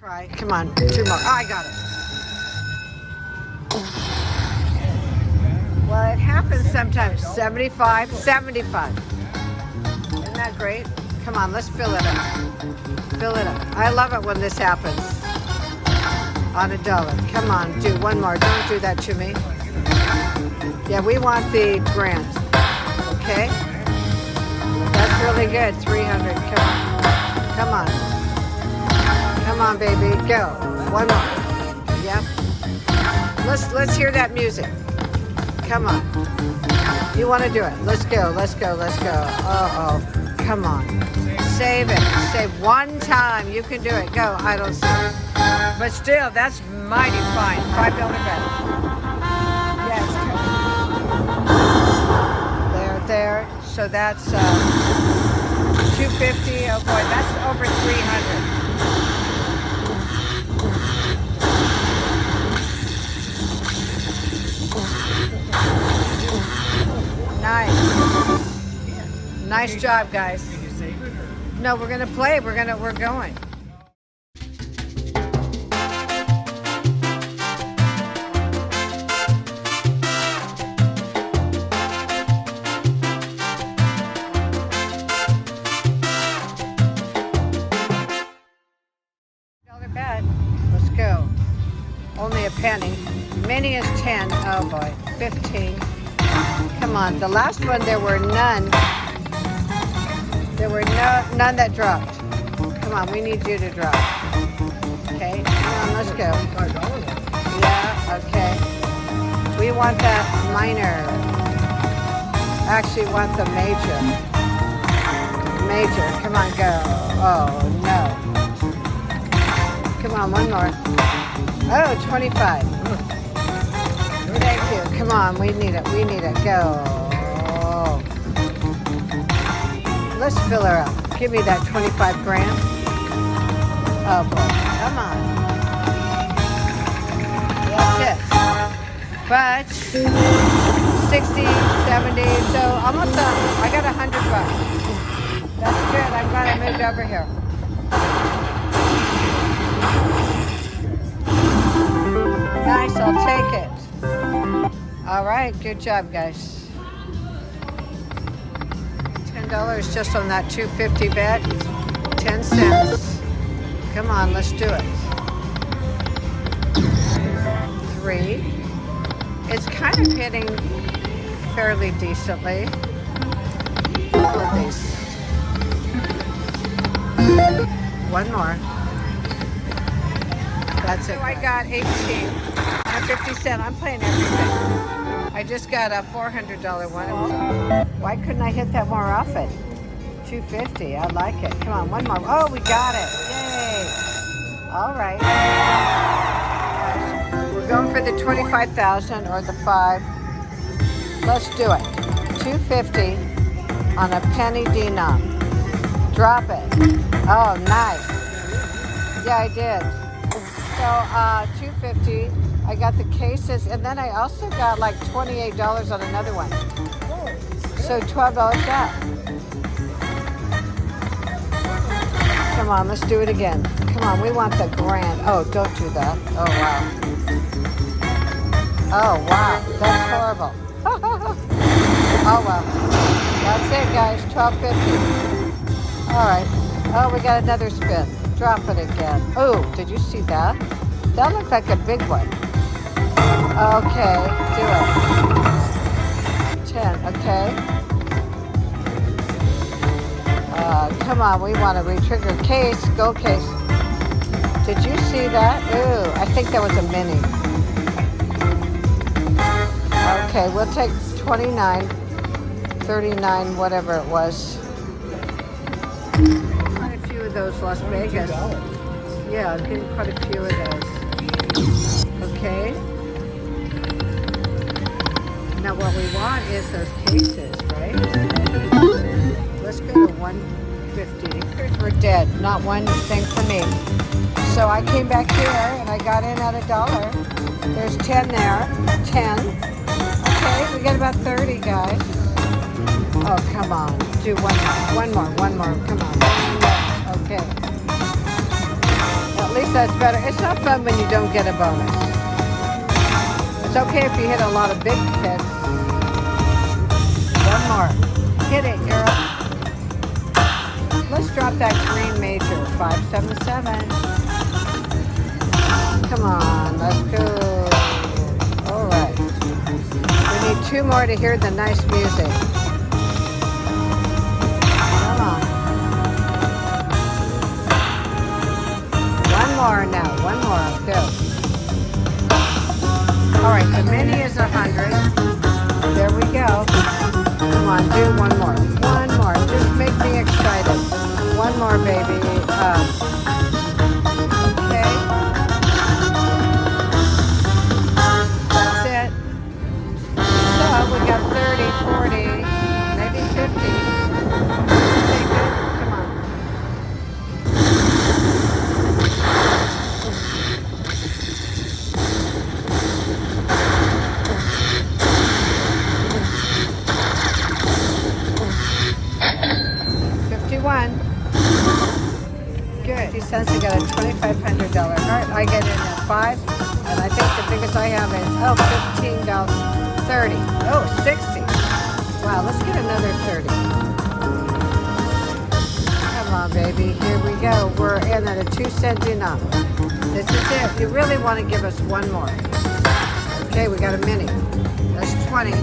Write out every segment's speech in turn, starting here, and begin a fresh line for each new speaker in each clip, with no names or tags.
Try. Come on. 2 more. Oh, I got it. Well, it happens sometimes. 75, 75. Isn't that great? Come on, let's fill it up. Fill it up. I love it when this happens. On $1. Come on, do one more. Don't do that to me. Yeah, we want the grand. Okay? That's really good. 300. Come on. Come on. Come on, baby. Go. One more. Yep. Let's hear that music. Come on. You want to do it. Let's go. Let's go. Let's go. Uh-oh. Come on. Save it. Save one time. You can do it. Go. I don't see it. But still, that's mighty fine. $5 bet. Yes. There. So that's 250. Oh boy, that's over 300. Nice. Nice job, guys.
Did you save it or?
No, we're gonna play. We're going. Bet. Let's go. Only a penny. Mini is 10. Oh boy. 15. Come on. The last one there were none. There were none that dropped. Come on, we need you to drop. Okay? Come on, let's go. Yeah, okay. We want that minor. Actually want the major. Major. Come on, go. Oh no. Come on, one more. Oh, 25. Thank you. Come on, we need it. We need it. Go. Let's fill her up. Give me that 25 grand. Oh boy. Come on. That's it. But 60, 70, so almost done. I got $100. That's good. I'm glad I moved over here. Nice, I'll take it. All right, good job, guys. $10 just on that 250 bet. 10 cents. Come on, let's do it. 3. It's kind of hitting fairly decently. All of these. One more. That's it. So I got 18 and 50 cents. I'm playing everything. I just got a $400 one. Why couldn't I hit that more often? 250. I like it. Come on, one more. Oh, we got it. Yay. All right. We're going for the 25,000 or the 5. Let's do it. 250 on a penny denom. Drop it. Oh, nice. Yeah, I did. So 250. I got the cases, and then I also got like $28 on another one. So $12 back. Come on, let's do it again. Come on, we want the grand. Oh, don't do that. Oh wow. Oh wow, that's horrible. Oh well. That's it, guys. $12.50. All right. Oh, we got another spin. Drop it again. Oh, did you see that? That looked like a big one. Okay, do it. 10, okay. Come on, we want to re-trigger case. Go case. Did you see that? Ooh, I think that was a mini. Okay, we'll take 29, 39, whatever it was. Quite a few of those Las Vegas. Yeah, I'm getting quite a few of those. Okay. Now what we want is those cases, right? Let's go to 150. We're dead. Not one thing for me. So I came back here and I got in at $1. There's 10 there. 10. Okay, we got about 30, guys. Oh, come on. Do one more. Come on. Okay. Well, at least that's better. It's not fun when you don't get a bonus. It's okay if you hit a lot of big hits. One more. Hit it, girl. Let's drop that green major. 577. Come on, let's go. All right. We need 2 more to hear the nice music. Come on. One more now. One more. Go. All right, the mini is 100. There we go. Come on, do one more. One more. Just make me excited. One more, baby. Okay. That's it. So we got 30, 40, maybe 50. Okay, good. Come on. Good. 50 cents. I got a $2,500. All right, I get in at 5, and I think the biggest I have is $15, 30, 60. Wow, let's get another 30. Come on, baby. Here we go. We're in at a 2-cent denom. This is it. You really want to give us one more. Okay, we got a mini. That's 20.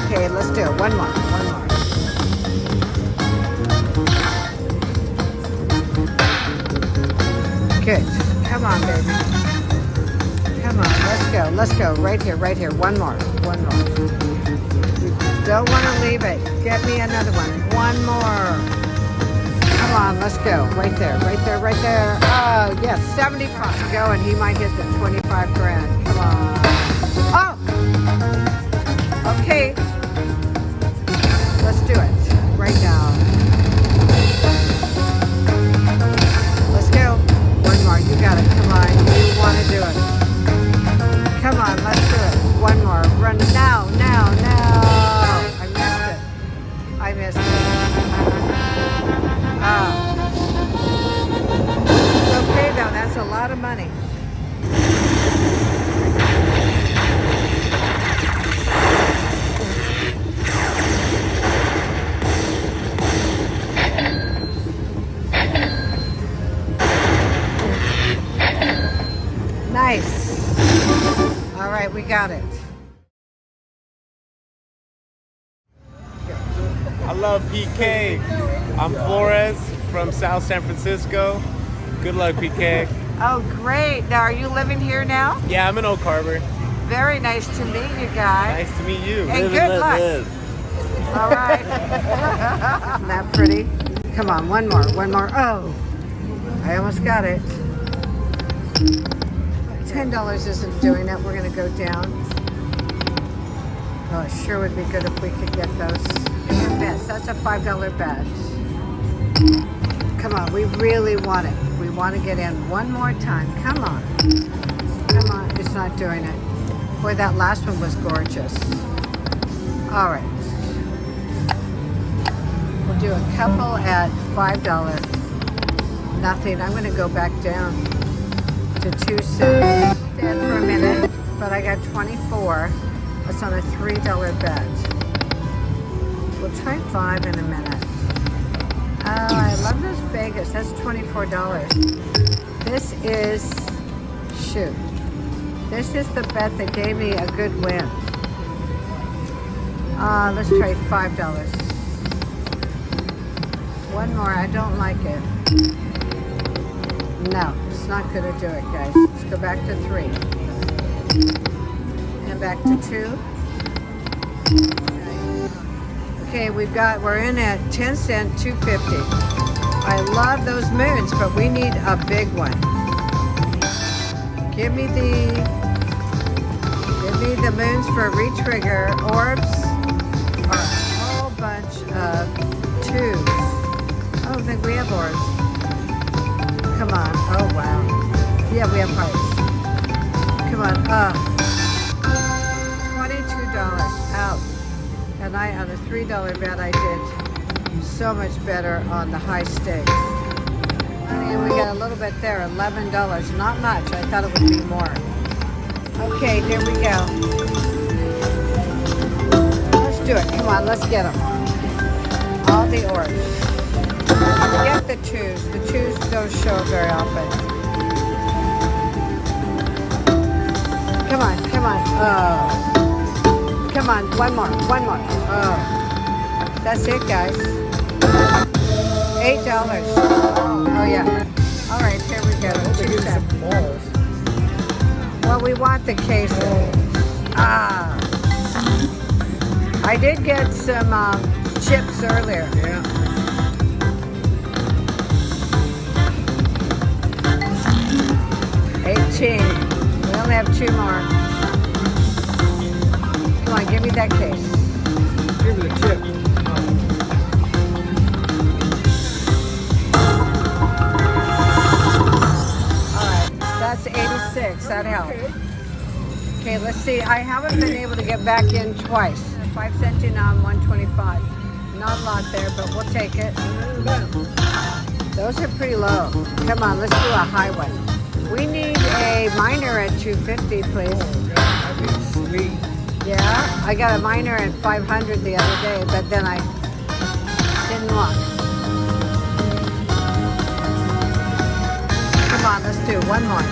Okay, let's do it. One more. One more. Good. Come on, baby. Come on. Let's go. Let's go. Right here. Right here. One more. One more. You don't want to leave it. Get me another one. One more. Come on. Let's go. Right there. Right there. Right there. Oh, yes. 75. Go, and he might hit the 25 grand. Come on. Oh! Okay. Let's do it. Right now. Let's go. One more. You got it. Come on. You want to do it. Come on. Let's do it. One more. Run now. Now. Now. I missed it. I missed it. It's okay though. That's a lot of money. Nice. All right, we got it.
I love PK. I'm Flores from South San Francisco. Good luck, PK.
Oh, great. Now, are you living here now?
Yeah, I'm in Oak Harbor.
Very nice to meet you guys.
Nice to meet you.
And good luck. All right. Isn't that pretty? Come on, one more, one more. Oh, I almost got it. $10 isn't doing it. We're going to go down. Oh, it sure would be good if we could get those. And bets. That's a $5 bet. Come on, we really want it. We want to get in one more time. Come on. Come on. It's not doing it. Boy, that last one was gorgeous. All right. We'll do a couple at $5. Nothing. I'm going to go back down to 2 cents. Dead for a minute, but I got 24. That's on a $3 bet. We'll try 5 in a minute. Oh, I love this Vegas. That's $24. This is, shoot. This is the bet that gave me a good win. Let's try $5. One more. I don't like it. No, it's not going to do it, guys. Let's go back to 3. And back to 2. Okay, we're in at 10 cent, 250. I love those moons, but we need a big one. Give me the moons for a retrigger. Orbs are a whole bunch of 2s. I don't think we have orbs. Come on. Oh, wow. Yeah, we have hearts. Come on. $22 out. And on a $3 bet, I did so much better on the high stakes. Honey, And we got a little bit there, $11. Not much. I thought it would be more. Okay, here we go. Let's do it. Come on, let's get them. All the orange. Forget the twos. The twos don't show very often. Come on, come on. Oh. Come on, one more. Oh. That's it, guys. $8. Oh, yeah. All right, here we go. Well, we want the queso. Ah. I did get some chips earlier.
Yeah.
$18. We only have 2 more. Come on, give me that case.
Give me the chip.
Alright, that's 86. That helps. Okay, let's see. I haven't been able to get back in twice. 5 cent denom, 125. Not a lot there, but we'll take it. Those are pretty low. Come on, let's do a high one. We need a minor at 250, please.
That'd be sweet.
Yeah, I got a minor at 500 the other day, but then I didn't look. Come on, let's do one more.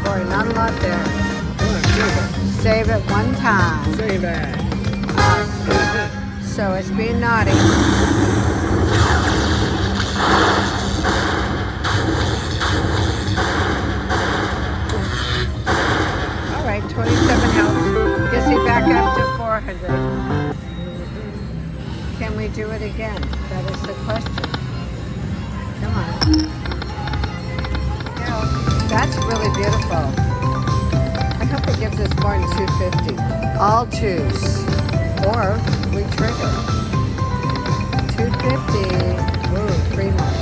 Boy, not a lot there. Save it one time.
Say that.
So it's being naughty. All right, 27 helps. Gets me back up to 400. Can we do it again? That is the question. Come on. Yeah, that's really beautiful. I hope it gives us more than 250. All twos. Or we trigger. 250. Ooh, 3 more.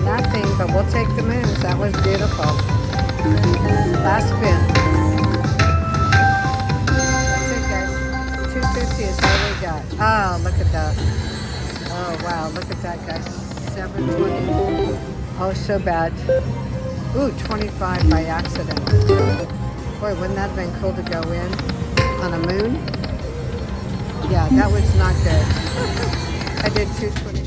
Nothing, but we'll take the moves. That was beautiful. Last spin. That's it, guys. 250 is all we got. Oh, look at that. Oh, wow. Look at that, guys. 720. Oh, so bad. Ooh, 25 by accident. Boy, wouldn't that have been cool to go in on a moon? Yeah, that was not good. I did 220.